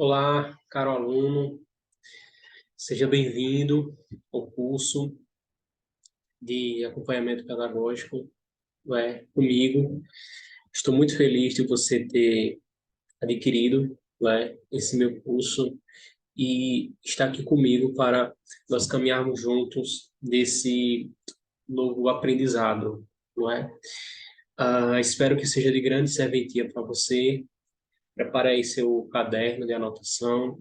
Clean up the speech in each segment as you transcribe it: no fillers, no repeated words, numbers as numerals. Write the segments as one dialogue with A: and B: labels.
A: Olá, caro aluno, seja bem-vindo ao curso de acompanhamento pedagógico, comigo. Estou muito feliz de você ter adquirido, esse meu curso e estar aqui comigo para nós caminharmos juntos nesse novo aprendizado, não é? Espero que seja de grande serventia para você. Prepare aí seu caderno de anotação,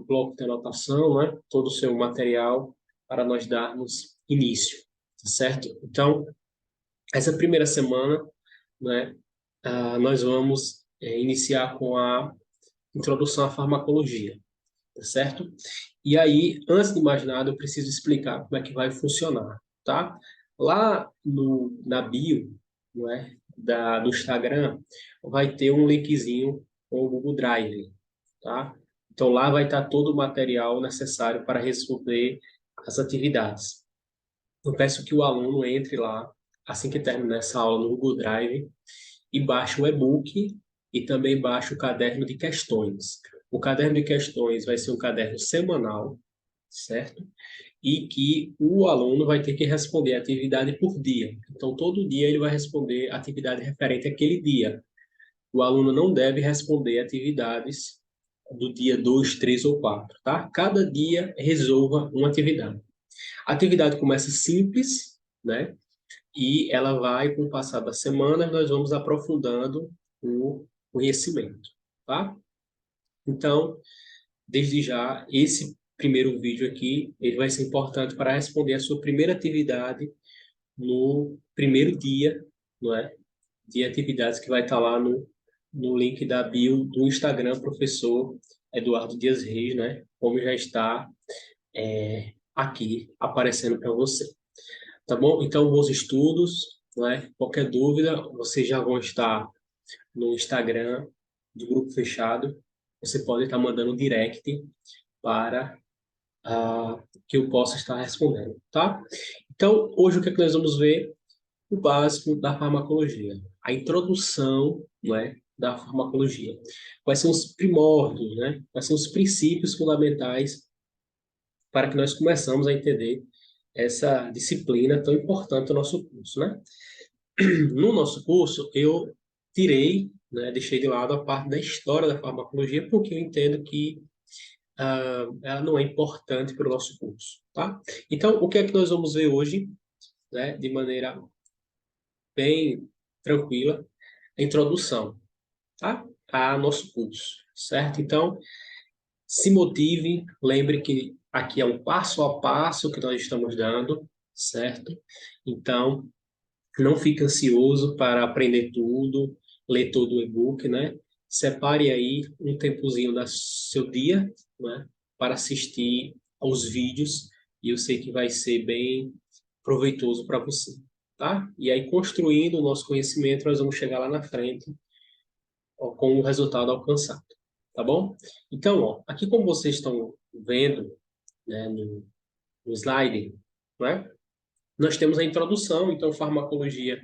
A: bloco de anotação, né? Todo o seu material para nós darmos início, tá certo? Então, essa primeira semana, né, nós vamos iniciar com a introdução à farmacologia, tá certo? E aí, antes de mais nada, eu preciso explicar como é que vai funcionar, tá? Lá no, na bio, não é, do Instagram, vai ter um linkzinho com o Google Drive, tá? Então lá vai estar todo o material necessário para resolver as atividades. Eu peço que o aluno entre lá, assim que terminar essa aula no Google Drive, e baixe o e-book e também baixe o caderno de questões. O caderno de questões vai ser um caderno semanal, certo? E que o aluno vai ter que responder a atividade por dia. Então, todo dia ele vai responder a atividade referente àquele dia. O aluno não deve responder atividades do dia 2, 3 ou 4, tá? Cada dia resolva uma atividade. A atividade começa simples, né? E ela vai, com o passar das semanas, nós vamos aprofundando o conhecimento, tá? Então, desde já, esse primeiro vídeo aqui, ele vai ser importante para responder a sua primeira atividade no primeiro dia, não é? De atividades que vai estar lá no link da bio do Instagram, professor Eduardo Dias Reis, né? Como já está aqui aparecendo para você. Tá bom? Então, bons estudos, né? Qualquer dúvida, vocês já vão estar no Instagram do Grupo Fechado. Você pode estar mandando direct para que eu possa estar respondendo, tá? Então, hoje o que é que nós vamos ver? O básico da farmacologia, a introdução, né, da farmacologia. Quais são os primórdios, né? Quais são os princípios fundamentais para que nós começamos a entender essa disciplina tão importante do nosso curso, né? No nosso curso, eu tirei, né, deixei de lado a parte da história da farmacologia, porque eu entendo que ela não é importante para o nosso curso, tá? Então, o que é que nós vamos ver hoje, né, de maneira bem tranquila, a introdução, tá? A nosso curso, certo? Então, se motive, lembre que aqui é um passo a passo que nós estamos dando, certo? Então, não fique ansioso para aprender tudo, ler todo o e-book, né? Separe aí um tempozinho do seu dia, né, para assistir aos vídeos e eu sei que vai ser bem proveitoso para você, tá? E aí, construindo o nosso conhecimento, nós vamos chegar lá na frente, ó, com o resultado alcançado, tá bom? Então, ó, aqui como vocês estão vendo, né, no slide, né? Nós temos a introdução, então farmacologia,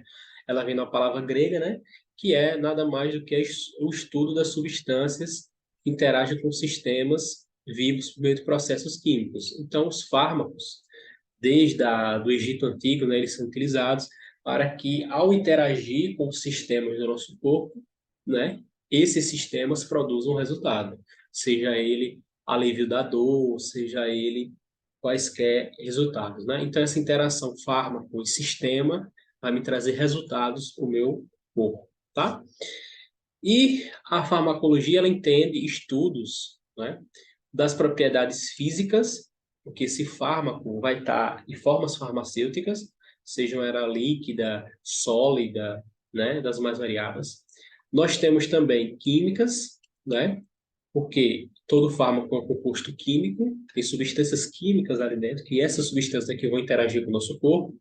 A: ela vem da palavra grega, né, que é nada mais do que o estudo das substâncias que interagem com sistemas vivos por meio de processos químicos. Então, os fármacos, do Egito Antigo, né, eles são utilizados para que, ao interagir com os sistemas do nosso corpo, né, esses sistemas produzam um resultado, seja ele alívio da dor, seja ele quaisquer resultados, né? Então, essa interação fármaco e sistema vai me trazer resultados para o meu corpo, tá? E a farmacologia, ela entende estudos, né, das propriedades físicas, porque esse fármaco vai estar em formas farmacêuticas, sejam ela líquida, sólida, né, das mais variadas. Nós temos também químicas, né, porque todo fármaco é um composto químico, tem substâncias químicas ali dentro, que essas substâncias aqui vão interagir com o nosso corpo.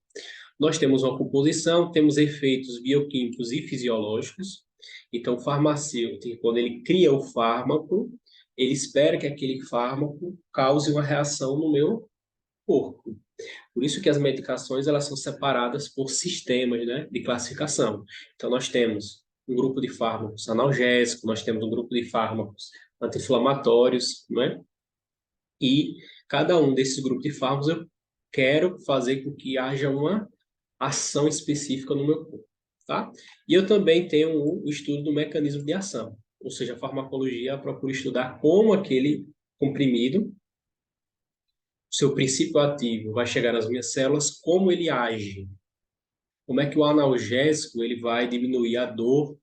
A: Nós temos uma composição, temos efeitos bioquímicos e fisiológicos. Então, o farmacêutico, quando ele cria o fármaco, ele espera que aquele fármaco cause uma reação no meu corpo. Por isso que as medicações elas são separadas por sistemas, né, de classificação. Então, nós temos um grupo de fármacos analgésicos, nós temos um grupo de fármacos anti-inflamatórios, né? E cada um desses grupos de fármacos eu quero fazer com que haja uma ação específica no meu corpo, tá? E eu também tenho o estudo do mecanismo de ação, ou seja, a farmacologia procura estudar como aquele comprimido, seu princípio ativo vai chegar nas minhas células, como ele age, como é que o analgésico ele vai diminuir a dor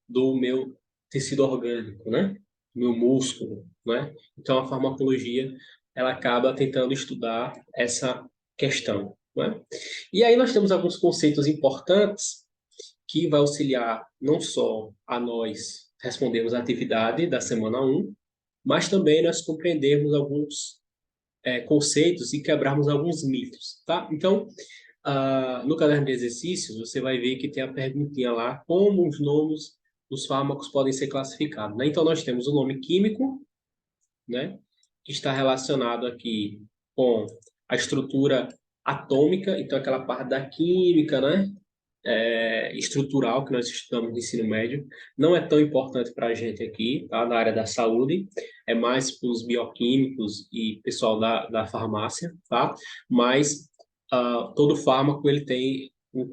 A: do meu tecido orgânico, né? Meu músculo, né? Então a farmacologia ela acaba tentando estudar essa questão, né? E aí nós temos alguns conceitos importantes que vai auxiliar não só a nós respondermos à atividade da semana um, mas também nós compreendermos alguns conceitos e quebrarmos alguns mitos, tá? Então, no caderno de exercícios, você vai ver que tem a perguntinha lá, como os nomes dos fármacos podem ser classificados, né? Então, nós temos o nome químico, né? Que está relacionado aqui com a estrutura atômica, então aquela parte da química, né? Estrutural que nós estudamos no ensino médio, não é tão importante para a gente aqui, tá? Na área da saúde, é mais para os bioquímicos e pessoal da farmácia, tá? Mas todo fármaco ele tem um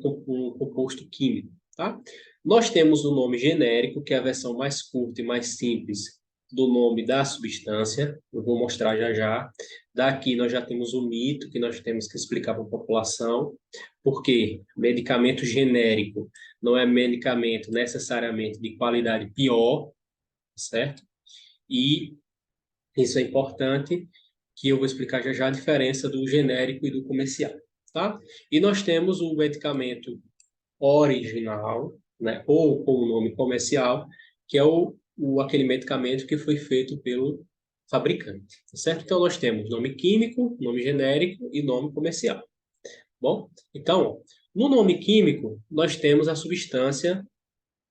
A: composto químico, tá? Nós temos o nome genérico, que é a versão mais curta e mais simples do nome da substância, eu vou mostrar já já. Daqui nós já temos o mito que nós temos que explicar para a população, porque medicamento genérico não é medicamento necessariamente de qualidade pior, certo? E isso é importante, que eu vou explicar já já a diferença do genérico e do comercial, tá? E nós temos o medicamento original, né, ou com o nome comercial, que é aquele medicamento que foi feito pelo fabricante, tá certo? Então nós temos nome químico, nome genérico e nome comercial. Bom, então, no nome químico, nós temos a substância,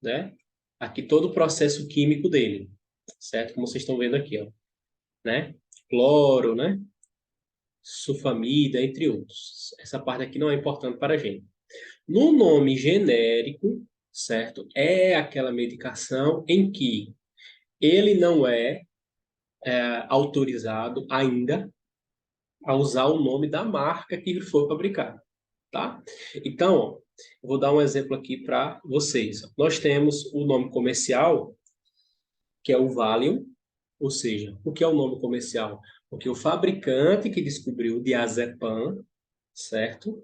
A: né? Aqui todo o processo químico dele, certo? Como vocês estão vendo aqui, ó, né? Cloro, né? Sulfamida, entre outros. Essa parte aqui não é importante para a gente. No nome genérico, certo? É aquela medicação em que ele não é autorizado ainda a usar o nome da marca que ele foi fabricado, tá? Então, ó, eu vou dar um exemplo aqui para vocês. Nós temos o nome comercial, que é o Valium, ou seja, o que é o nome comercial? Porque o fabricante que descobriu o diazepam, certo?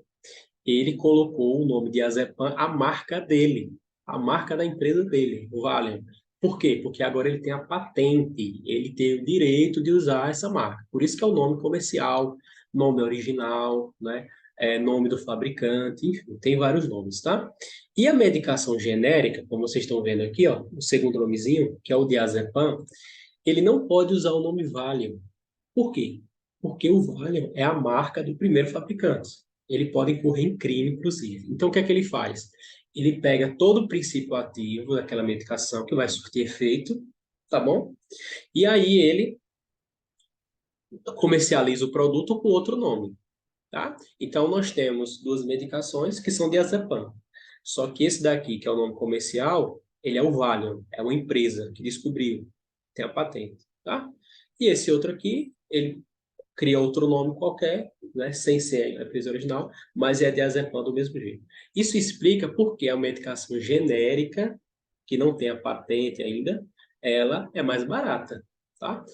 A: Ele colocou o nome diazepam, a marca dele, a marca da empresa dele, o Valium. Por quê? Porque agora ele tem a patente, ele tem o direito de usar essa marca. Por isso que é o nome comercial, nome original, né? Nome do fabricante, enfim, tem vários nomes, tá? E a medicação genérica, como vocês estão vendo aqui, ó, o segundo nomezinho, que é o diazepam, ele não pode usar o nome Valium. Por quê? Porque o Valium é a marca do primeiro fabricante. Ele pode incorrer em crime, inclusive. Então, o que é que ele faz? Ele pega todo o princípio ativo daquela medicação que vai surtir efeito, tá bom? E aí ele comercializa o produto com outro nome, tá? Então, nós temos duas medicações que são diazepam. Só que esse daqui, que é o nome comercial, ele é o Valium, é uma empresa que descobriu, tem a patente, tá? E esse outro aqui, ele cria outro nome qualquer, né, sem ser a empresa original, mas é diazepam do mesmo jeito. Isso explica por que a medicação genérica, que não tem a patente ainda, ela é mais barata, tá?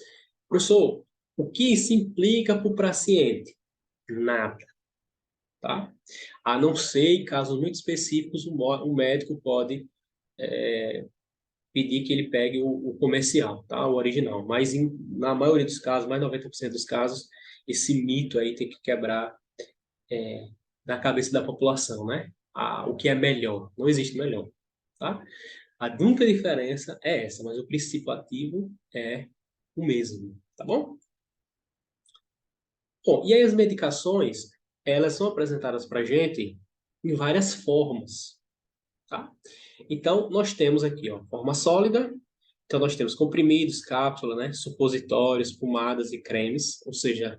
A: Professor, o que isso implica para o paciente? Nada, tá? A não ser em casos muito específicos, o médico pode pedir que ele pegue o comercial, tá? O original. Mas na maioria dos casos, mais de 90% dos casos, esse mito aí tem que quebrar da cabeça da população, né? O que é melhor. Não existe melhor, tá? A única diferença é essa, mas o princípio ativo é o mesmo, tá bom? Bom, e aí as medicações, elas são apresentadas para a gente em várias formas, tá? Então, nós temos aqui, ó, forma sólida. Então, nós temos comprimidos, cápsula, né? Supositórios, pomadas e cremes, ou seja,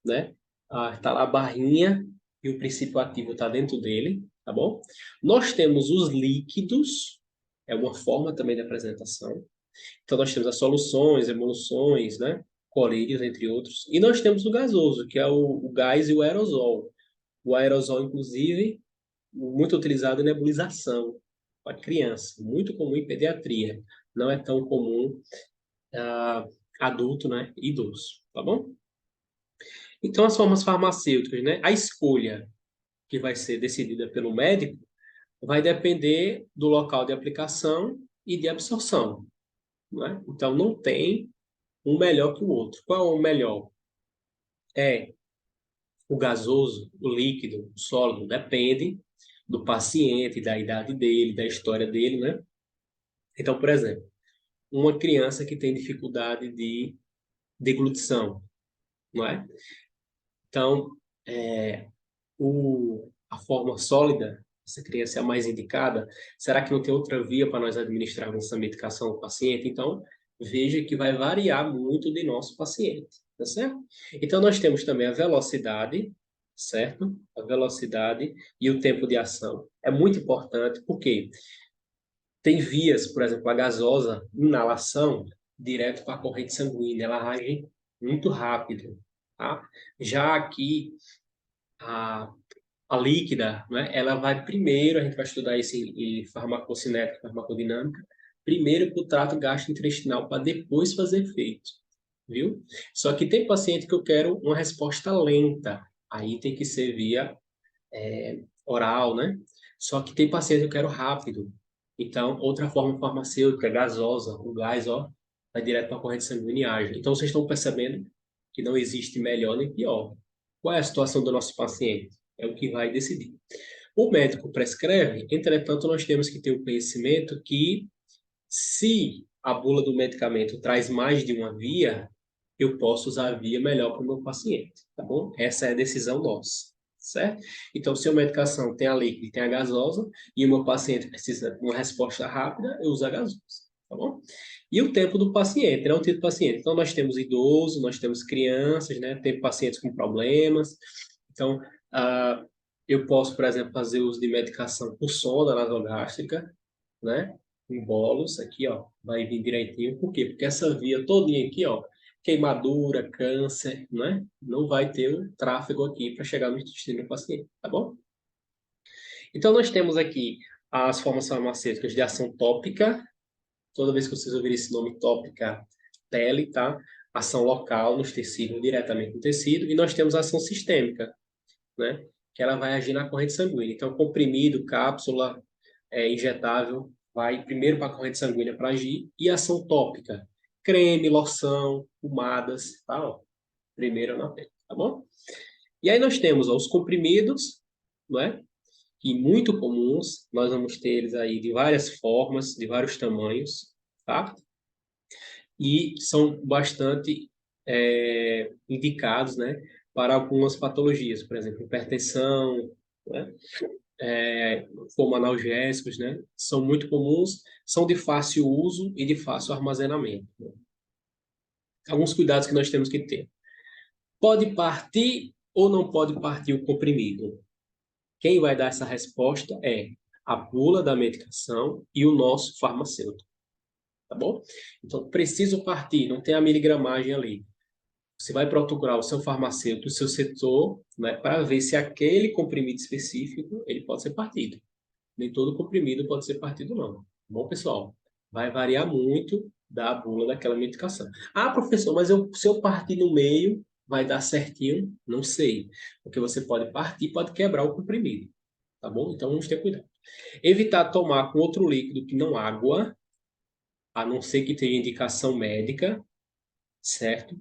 A: né? Tá lá a barrinha e o princípio ativo está dentro dele, tá bom? Nós temos os líquidos, é uma forma também de apresentação. Então, nós temos as soluções, emulsões, né? Colírios, entre outros. E nós temos o gasoso, que é o gás e o aerosol. O aerosol, inclusive, muito utilizado em nebulização para criança, muito comum em pediatria. Não é tão comum adulto, né? Idoso, tá bom? Então, as formas farmacêuticas, né? A escolha que vai ser decidida pelo médico vai depender do local de aplicação e de absorção, né? Então, não tem um melhor que o outro. Qual é o melhor? É o gasoso, o líquido, o sólido? Depende do paciente, da idade dele, da história dele, né? Então, por exemplo, uma criança que tem dificuldade de deglutição, não é? Então, é, a forma sólida, essa criança é a mais indicada, será que não tem outra via para nós administrarmos essa medicação ao paciente? Então, veja que vai variar muito de nosso paciente, tá certo? Então, nós temos também a velocidade, certo? A velocidade e o tempo de ação. É muito importante, porque tem vias, por exemplo, a gasosa, inalação, direto para a corrente sanguínea, ela age muito rápido, tá? Já aqui, a a líquida, né, ela vai primeiro, a gente vai estudar isso em farmacocinética, farmacodinâmica, primeiro para o trato gastrointestinal, para depois fazer efeito, viu? Só que tem paciente que eu quero uma resposta lenta, aí tem que ser via oral, né? Só que tem paciente que eu quero rápido, então outra forma farmacêutica, gasosa, o gás, ó, vai direto para a corrente sanguínea e age. Então vocês estão percebendo que não existe melhor nem pior. Qual é a situação do nosso paciente? É o que vai decidir. O médico prescreve, entretanto, nós temos que ter o conhecimento que, se a bula do medicamento traz mais de uma via, eu posso usar a via melhor para o meu paciente, tá bom? Essa é a decisão nossa, certo? Então, se a medicação tem a líquida e tem a gasosa, e o meu paciente precisa de uma resposta rápida, eu uso a gasosa, tá bom? E o tempo do paciente, né? O tipo do paciente. Então, nós temos idosos, nós temos crianças, né? Tem pacientes com problemas. Então, ah, eu posso, por exemplo, fazer uso de medicação por sonda nasogástrica, né? Em bolos, aqui, ó, vai vir direitinho. Por quê? Porque essa via todinha aqui, ó, queimadura, câncer, né? Não vai ter o tráfego aqui para chegar no intestino do paciente, tá bom? Então, nós temos aqui as formas farmacêuticas de ação tópica. Toda vez que vocês ouvirem esse nome tópica, pele, tá? Ação local nos tecidos, diretamente no tecido. E nós temos a ação sistêmica, né? Que ela vai agir na corrente sanguínea. Então, comprimido, cápsula, injetável, vai primeiro para a corrente sanguínea para agir. E ação tópica, creme, loção, pomadas, tá? Ó, primeiro na pele, tá bom? E aí nós temos ó, os comprimidos, não é? Que muito comuns, nós vamos ter eles aí de várias formas, de vários tamanhos, tá? E são bastante indicados, né, para algumas patologias, por exemplo, hipertensão, né, como analgésicos, né, são muito comuns, são de fácil uso e de fácil armazenamento. Né? Alguns cuidados que nós temos que ter. Pode partir ou não pode partir o comprimido? Quem vai dar essa resposta é a bula da medicação e o nosso farmacêutico, tá bom? Então, preciso partir, não tem a miligramagem ali. Você vai procurar o seu farmacêutico, o seu setor, né, para ver se aquele comprimido específico ele pode ser partido. Nem todo comprimido pode ser partido, não. Tá bom, pessoal? Vai variar muito da bula daquela medicação. Ah, professor, mas se eu partir no meio, vai dar certinho? Não sei. Porque você pode partir, pode quebrar o comprimido. Tá bom? Então, vamos ter cuidado. Evitar tomar com outro líquido que não água, a não ser que tenha indicação médica, certo?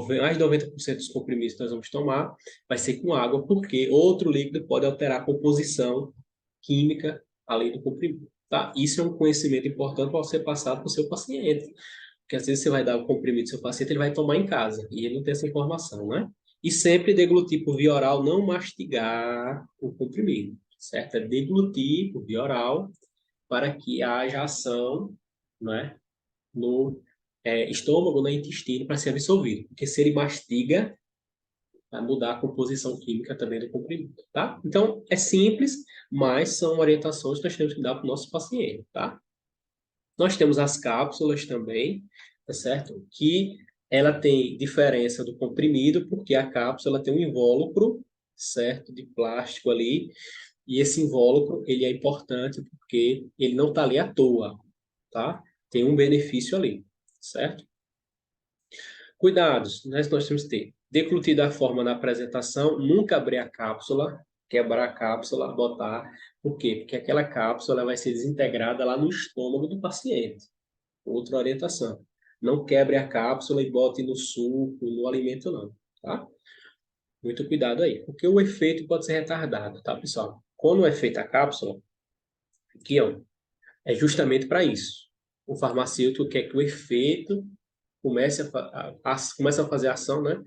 A: Mais de 90% dos comprimidos que nós vamos tomar vai ser com água, porque outro líquido pode alterar a composição química além do comprimido, tá? Isso é um conhecimento importante para ser passado para o seu paciente, porque às vezes você vai dar o comprimido do seu paciente, ele vai tomar em casa, e ele não tem essa informação, né? E sempre deglutir por via oral, não mastigar o comprimido, certo? É deglutir por via oral para que haja ação, né? No estômago, no intestino, para ser absorvido. Porque se ele mastiga, vai mudar a composição química também do comprimido, tá? Então, é simples, mas são orientações que nós temos que dar para o nosso paciente, tá? Nós temos as cápsulas também, tá certo? Que ela tem diferença do comprimido, porque a cápsula tem um invólucro, certo? De plástico ali, e esse invólucro, ele é importante porque ele não está ali à toa, tá? Tem um benefício ali, certo? Cuidados, né, que nós temos que ter. Declutir da forma na apresentação, nunca abrir a cápsula, quebrar a cápsula, botar. Por quê? Porque aquela cápsula vai ser desintegrada lá no estômago do paciente. Outra orientação. Não quebre a cápsula e bote no suco, no alimento, não, tá? Muito cuidado aí, porque o efeito pode ser retardado, tá, pessoal? Quando é feita a cápsula, aqui, ó, é justamente para isso. O farmacêutico quer que o efeito comece a fazer ação, né,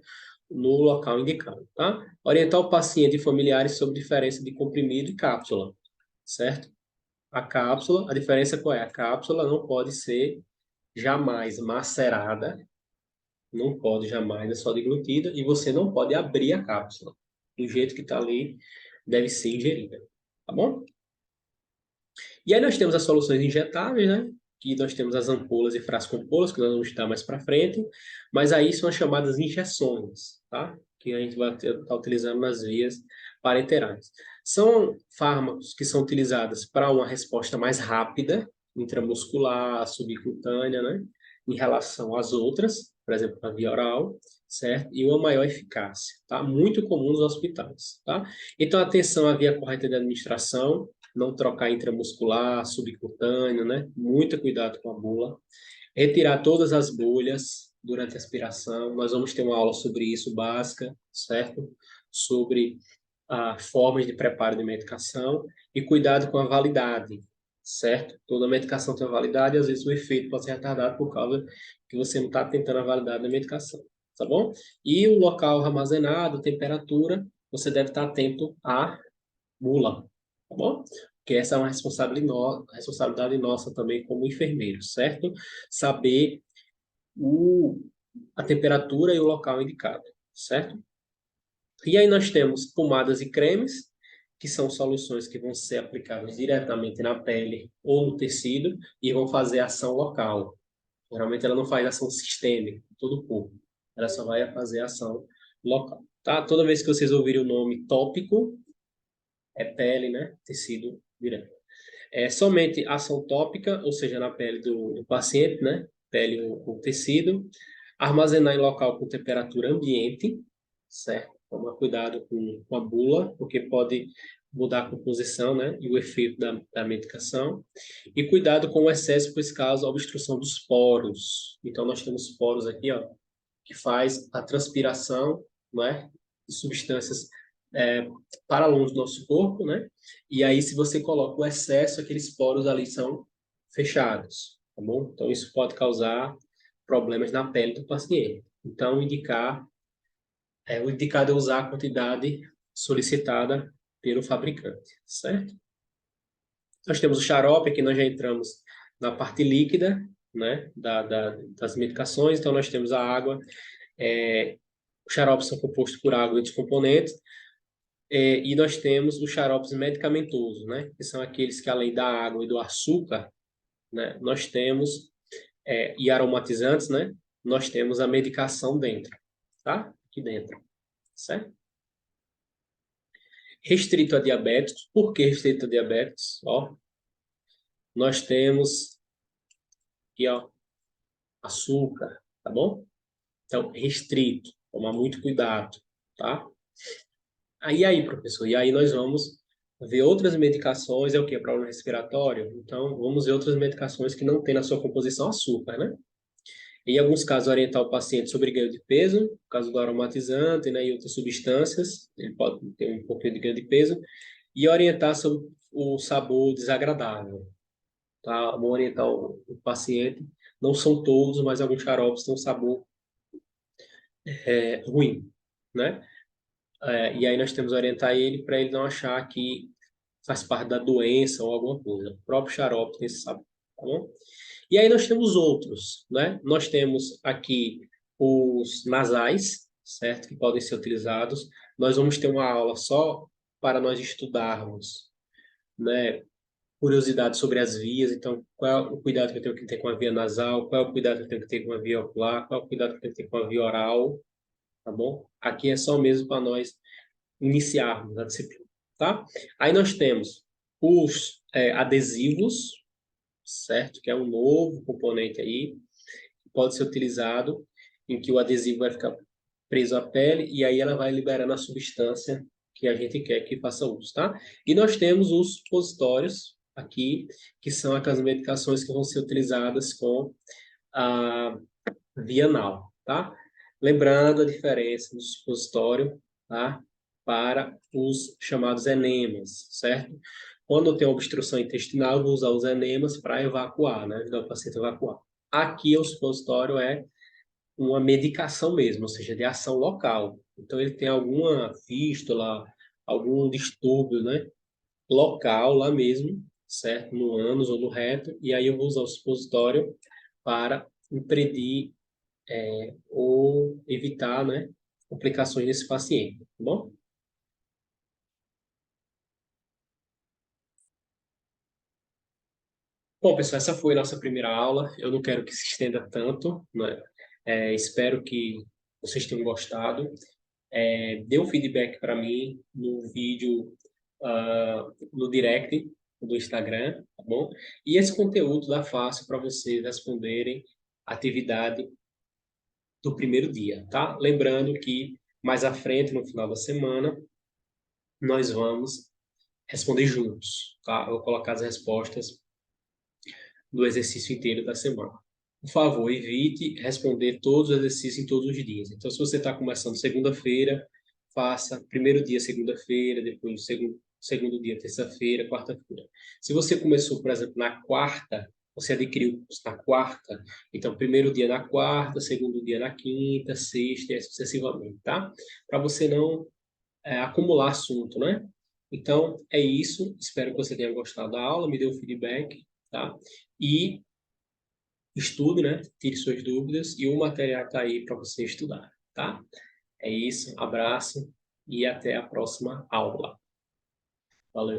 A: no local indicado, tá? Orientar o paciente e familiares sobre diferença de comprimido e cápsula, certo? A cápsula, a diferença qual é? A cápsula não pode ser jamais macerada, não pode jamais, é só deglutida, e você não pode abrir a cápsula. Do jeito que está ali, deve ser ingerida, tá bom? E aí nós temos as soluções injetáveis, né? Que nós temos as ampolas e frasco-ampolas, que nós vamos estar mais para frente, mas aí são as chamadas injeções, tá? Que a gente vai estar utilizando nas vias parenterais. São fármacos que são utilizados para uma resposta mais rápida, intramuscular, subcutânea, né? Em relação às outras, por exemplo, a via oral, certo? E uma maior eficácia, tá? Muito comum nos hospitais, tá? Então, atenção à via correta de administração, não trocar intramuscular, subcutâneo, né? Muito cuidado com a bula. Retirar todas as bolhas durante a aspiração. Nós vamos ter uma aula sobre isso, básica, certo? Sobre formas de preparo de medicação e cuidado com a validade, certo? Toda medicação tem uma validade e às vezes o efeito pode ser retardado por causa que você não está tentando a validade da medicação, tá bom? E o local armazenado, temperatura, você deve estar atento à bula, tá bom? Porque essa é uma responsabilidade nossa também como enfermeiros, certo? Saber a temperatura e o local indicado, certo? E aí nós temos pomadas e cremes, que são soluções que vão ser aplicadas diretamente na pele ou no tecido e vão fazer ação local. Geralmente ela não faz ação sistêmica, em todo o corpo. Ela só vai fazer ação local. Tá? Toda vez que vocês ouvirem o nome tópico, é pele, né? Tecido direto. É somente ação tópica, ou seja, na pele do paciente, né? Pele ou tecido. Armazenar em local com temperatura ambiente, certo? Tomar cuidado com a bula, porque pode mudar a composição, né? E o efeito da medicação. E cuidado com o excesso, pois causa obstrução dos poros. Então, nós temos poros aqui, ó, que faz a transpiração, não é? De substâncias é, para longe do nosso corpo, né? E aí, se você coloca o excesso, aqueles poros ali são fechados, tá bom? Então, isso pode causar problemas na pele do paciente. Então, o indicado é usar a quantidade solicitada pelo fabricante, certo? Nós temos o xarope, aqui nós já entramos na parte líquida, né, das medicações. Então, nós temos a água, os xaropes são compostos por água e outros componentes. E nós temos os xaropes medicamentosos, né? Que são aqueles que, além da água e do açúcar, né? Nós temos, e aromatizantes, né? Nós temos a medicação dentro, tá? Aqui dentro, certo? Restrito a diabéticos. Por que restrito a diabéticos? Ó, nós temos aqui, ó, açúcar, tá bom? Então, restrito. Tomar muito cuidado, tá? Aí, professor, e aí nós vamos ver outras medicações, é o quê? Problema respiratório? Então, vamos ver outras medicações que não têm na sua composição açúcar, né? Em alguns casos, orientar o paciente sobre ganho de peso, no caso do aromatizante, né, e outras substâncias, ele pode ter um pouquinho de ganho de peso, e orientar sobre o sabor desagradável, tá? Vamos orientar o paciente, não são todos, mas alguns xaropes têm um sabor ruim, né? E aí nós temos que orientar ele para ele não achar que faz parte da doença ou alguma coisa. O próprio xarope tem esse sabor, tá bom? E aí nós temos outros, né? Nós temos aqui os nasais, certo? Que podem ser utilizados. Nós vamos ter uma aula só para nós estudarmos, né? Curiosidade sobre as vias, então, qual é o cuidado que eu tenho que ter com a via nasal, qual é o cuidado que eu tenho que ter com a via ocular, qual é o cuidado que eu tenho que ter com a via oral, tá bom? Aqui é só mesmo para nós iniciarmos a disciplina, tá? Aí nós temos os adesivos, certo? Que é um novo componente aí, que pode ser utilizado, em que o adesivo vai ficar preso à pele e aí ela vai liberando a substância que a gente quer que faça uso, tá? E nós temos os supositórios aqui, que são aquelas medicações que vão ser utilizadas com a via anal, tá? Lembrando a diferença do supositório, tá? Para os chamados enemas, certo? Quando eu tenho obstrução intestinal, eu vou usar os enemas para evacuar, né? Ajudar o paciente a evacuar. Aqui, o supositório é uma medicação mesmo, ou seja, de ação local. Então, ele tem alguma fístula, algum distúrbio, né? Local lá mesmo, certo? No ânus ou no reto, e aí eu vou usar o supositório para impedir ou evitar, né, complicações nesse paciente, tá bom? Bom, pessoal, essa foi a nossa primeira aula. Eu não quero que se estenda tanto, né? Espero que vocês tenham gostado. Dê um feedback para mim no vídeo, no direct do Instagram, tá bom? E esse conteúdo dá fácil para vocês responderem a atividade do primeiro dia, tá? Lembrando que mais à frente, no final da semana, nós vamos responder juntos, tá? Eu vou colocar as respostas do exercício inteiro da semana. Por favor, evite responder todos os exercícios em todos os dias. Então, se você está começando segunda-feira, faça primeiro dia segunda-feira, depois segundo dia terça-feira, quarta-feira. Se você começou, por exemplo, na quarta, você adquiriu o curso na quarta, então primeiro dia na quarta, segundo dia na quinta, sexta e assim sucessivamente, tá? Para você não acumular assunto, né? Então, é isso. Espero que você tenha gostado da aula, me dê o feedback, tá? E estude, né? Tire suas dúvidas e o material está aí para você estudar, tá? É isso, abraço e até a próxima aula. Valeu!